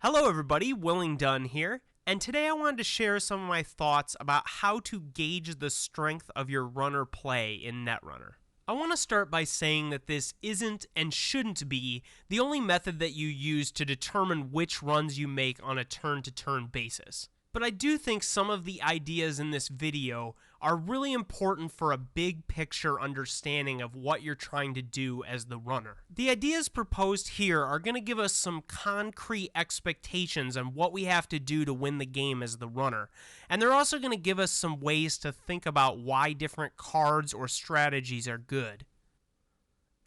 Hello everybody, Willing Dunn here, and today I wanted to share some of my thoughts about how to gauge the strength of your runner play in Netrunner. I want to start by saying that this isn't and shouldn't be the only method that you use to determine which runs you make on a turn-to-turn basis. But I do think some of the ideas in this video are really important for a big picture understanding of what you're trying to do as the runner. The ideas proposed here are going to give us some concrete expectations on what we have to do to win the game as the runner. And they're also going to give us some ways to think about why different cards or strategies are good.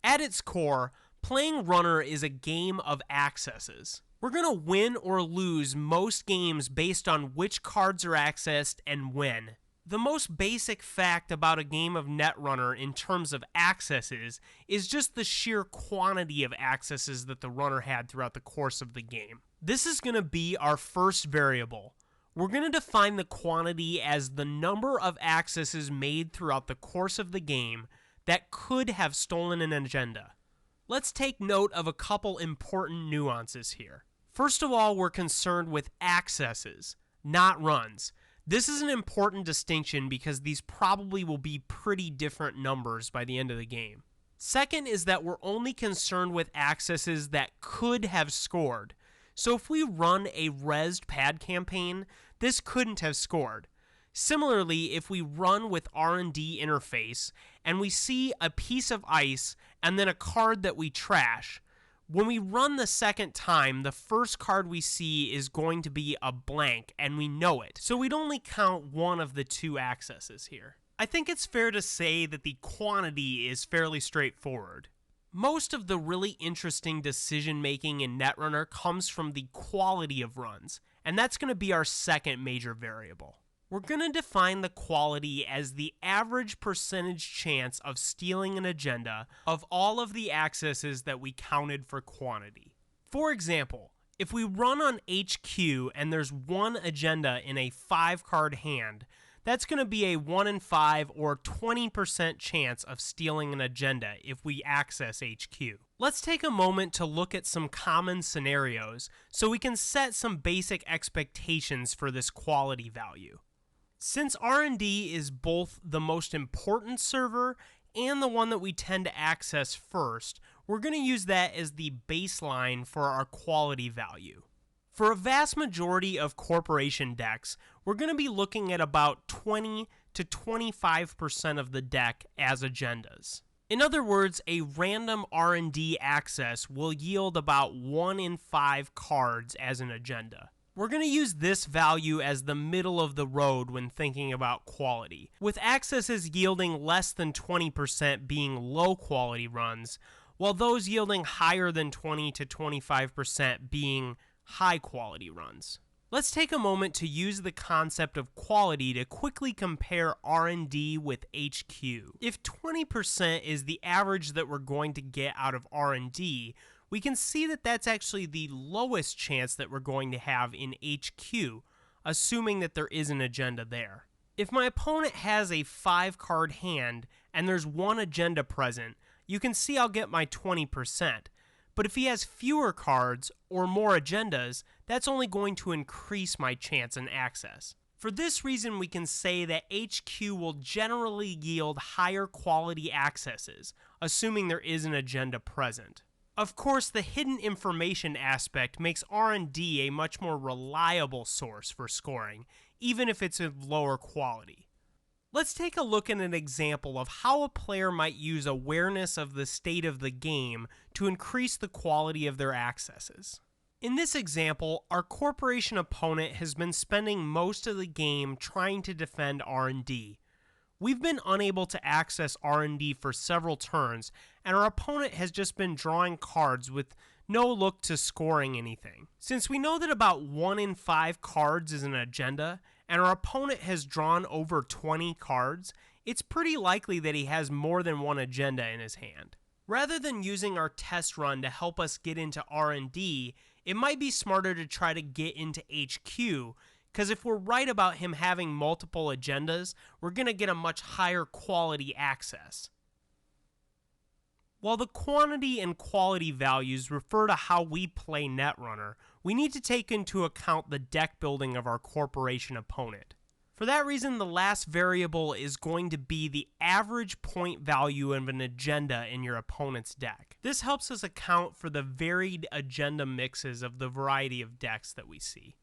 At its core, playing runner is a game of accesses. We're going to win or lose most games based on which cards are accessed and when. The most basic fact about a game of Netrunner in terms of accesses is just the sheer quantity of accesses that the runner had throughout the course of the game. This is going to be our first variable. We're going to define the quantity as the number of accesses made throughout the course of the game that could have stolen an agenda. Let's take note of a couple important nuances here. First of all, we're concerned with accesses, not runs. This is an important distinction because these probably will be pretty different numbers by the end of the game. Second is that we're only concerned with accesses that could have scored. So if we run a rezzed pad campaign, this couldn't have scored. Similarly, if we run with R&D interface and we see a piece of ice and then a card that we trash, when we run the second time, the first card we see is going to be a blank, and we know it. So we'd only count one of the two accesses here. I think it's fair to say that the quantity is fairly straightforward. Most of the really interesting decision-making in Netrunner comes from the quality of runs, and that's going to be our second major variable. We're going to define the quality as the average percentage chance of stealing an agenda of all of the accesses that we counted for quantity. For example, if we run on HQ and there's one agenda in a 5-card hand, that's going to be a 1 in 5 or 20% chance of stealing an agenda if we access HQ. Let's take a moment to look at some common scenarios so we can set some basic expectations for this quality value. Since R&D is both the most important server and the one that we tend to access first, we're going to use that as the baseline for our quality value. For a vast majority of corporation decks, we're going to be looking at about 20 to 25% of the deck as agendas. In other words, a random R&D access will yield about 1 in 5 cards as an agenda. We're going to use this value as the middle of the road when thinking about quality, with accesses yielding less than 20% being low quality runs, while those yielding higher than 20 to 25% being high quality runs. Let's take a moment to use the concept of quality to quickly compare R&D with HQ. If 20% is the average that we're going to get out of R&D, we can see that that's actually the lowest chance that we're going to have in HQ, assuming that there is an agenda there. If my opponent has a 5-card hand and there's one agenda present, you can see I'll get my 20%. But if he has fewer cards or more agendas, that's only going to increase my chance in access. For this reason, we can say that HQ will generally yield higher quality accesses, assuming there is an agenda present. Of course, the hidden information aspect makes R&D a much more reliable source for scoring, even if it's of lower quality. Let's take a look at an example of how a player might use awareness of the state of the game to increase the quality of their accesses. In this example, our corporation opponent has been spending most of the game trying to defend R&D. We've been unable to access R&D for several turns, and our opponent has just been drawing cards with no look to scoring anything. Since we know that about 1 in 5 cards is an agenda, and our opponent has drawn over 20 cards, it's pretty likely that he has more than one agenda in his hand. Rather than using our test run to help us get into R&D, it might be smarter to try to get into HQ, because if we're right about him having multiple agendas, we're going to get a much higher quality access. While the quantity and quality values refer to how we play Netrunner, we need to take into account the deck building of our corporation opponent. For that reason, the last variable is going to be the average point value of an agenda in your opponent's deck. This helps us account for the varied agenda mixes of the variety of decks that we see.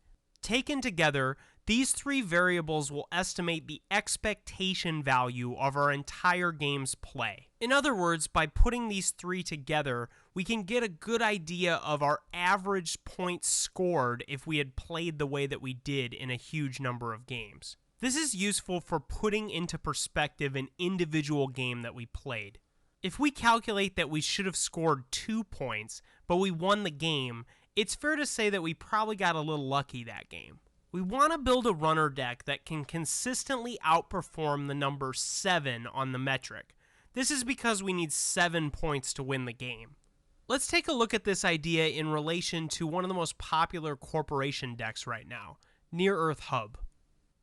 Taken together, these three variables will estimate the expectation value of our entire game's play. In other words, by putting these three together, we can get a good idea of our average points scored if we had played the way that we did in a huge number of games. This is useful for putting into perspective an individual game that we played. If we calculate that we should have scored 2 points, but we won the game, it's fair to say that we probably got a little lucky that game. We want to build a runner deck that can consistently outperform the number 7 on the metric. This is because we need 7 points to win the game. Let's take a look at this idea in relation to one of the most popular corporation decks right now, Near-Earth Hub.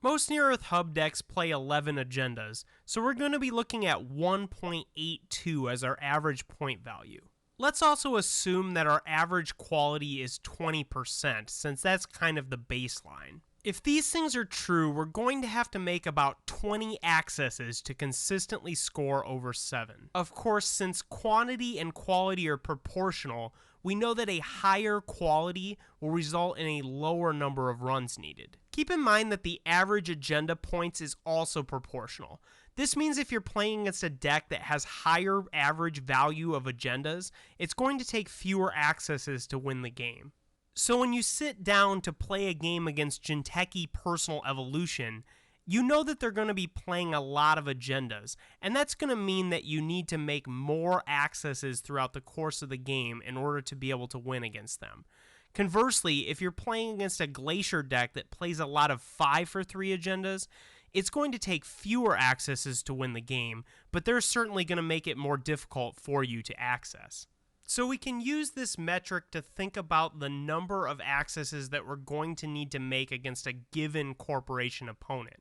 Most Near-Earth Hub decks play 11 agendas, so we're going to be looking at 1.82 as our average point value. Let's also assume that our average quality is 20%, since that's kind of the baseline. If these things are true, we're going to have to make about 20 accesses to consistently score over 7. Of course, since quantity and quality are proportional, we know that a higher quality will result in a lower number of runs needed. Keep in mind that the average agenda points is also proportional. This means if you're playing against a deck that has higher average value of agendas, it's going to take fewer accesses to win the game. So when you sit down to play a game against Jinteki Personal Evolution, you know that they're going to be playing a lot of agendas, and that's going to mean that you need to make more accesses throughout the course of the game in order to be able to win against them. Conversely, if you're playing against a Glacier deck that plays a lot of 5 for 3 agendas, it's going to take fewer accesses to win the game, but they're certainly going to make it more difficult for you to access. So we can use this metric to think about the number of accesses that we're going to need to make against a given corporation opponent.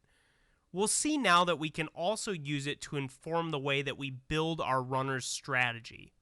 We'll see now that we can also use it to inform the way that we build our runner's strategy.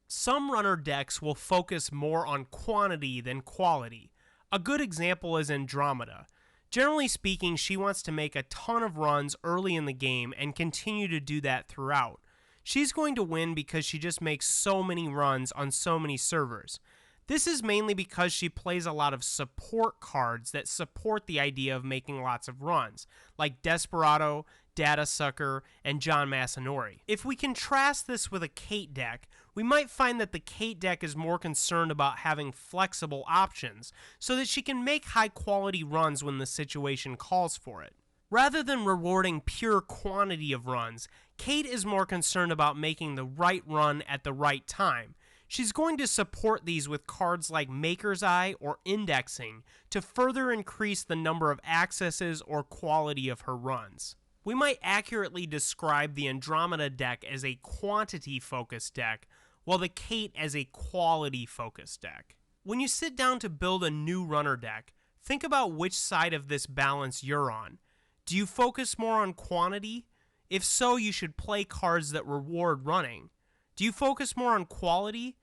Some runner decks will focus more on quantity than quality. A good example is Andromeda. Generally speaking, she wants to make a ton of runs early in the game and continue to do that throughout. She's going to win because she just makes so many runs on so many servers. This is mainly because she plays a lot of support cards that support the idea of making lots of runs, like Desperado, Data Sucker, and John Masanori. If we contrast this with a Kate deck, we might find that the Kate deck is more concerned about having flexible options, so that she can make high-quality runs when the situation calls for it. Rather than rewarding pure quantity of runs, Kate is more concerned about making the right run at the right time. She's going to support these with cards like Maker's Eye or Indexing to further increase the number of accesses or quality of her runs. We might accurately describe the Andromeda deck as a quantity-focused deck, while the Kate as a quality-focused deck. When you sit down to build a new runner deck, think about which side of this balance you're on. Do you focus more on quantity? If so, you should play cards that reward running. Do you focus more on quality?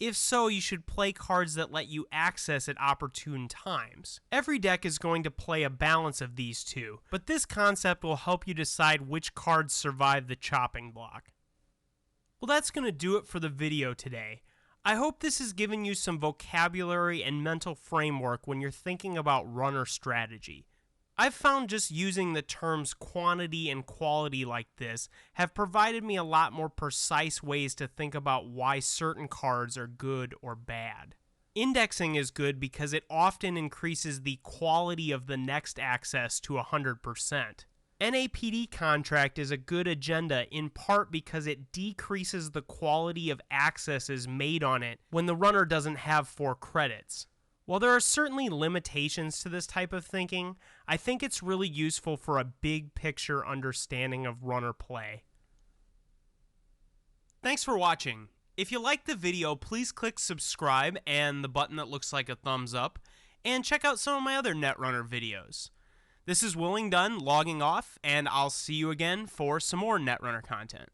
If so, you should play cards that let you access at opportune times. Every deck is going to play a balance of these two, but this concept will help you decide which cards survive the chopping block. Well, that's going to do it for the video today. I hope this has given you some vocabulary and mental framework when you're thinking about runner strategy. I've found just using the terms quantity and quality like this have provided me a lot more precise ways to think about why certain cards are good or bad. Indexing is good because it often increases the quality of the next access to 100%. NAPD contract is a good agenda in part because it decreases the quality of accesses made on it when the runner doesn't have 4 credits. While there are certainly limitations to this type of thinking, I think it's really useful for a big picture understanding of runner play. Thanks for watching. If you liked the video, please click subscribe and the button that looks like a thumbs up, and check out some of my other Netrunner videos. This is Willing Dunn logging off, and I'll see you again for some more Netrunner content.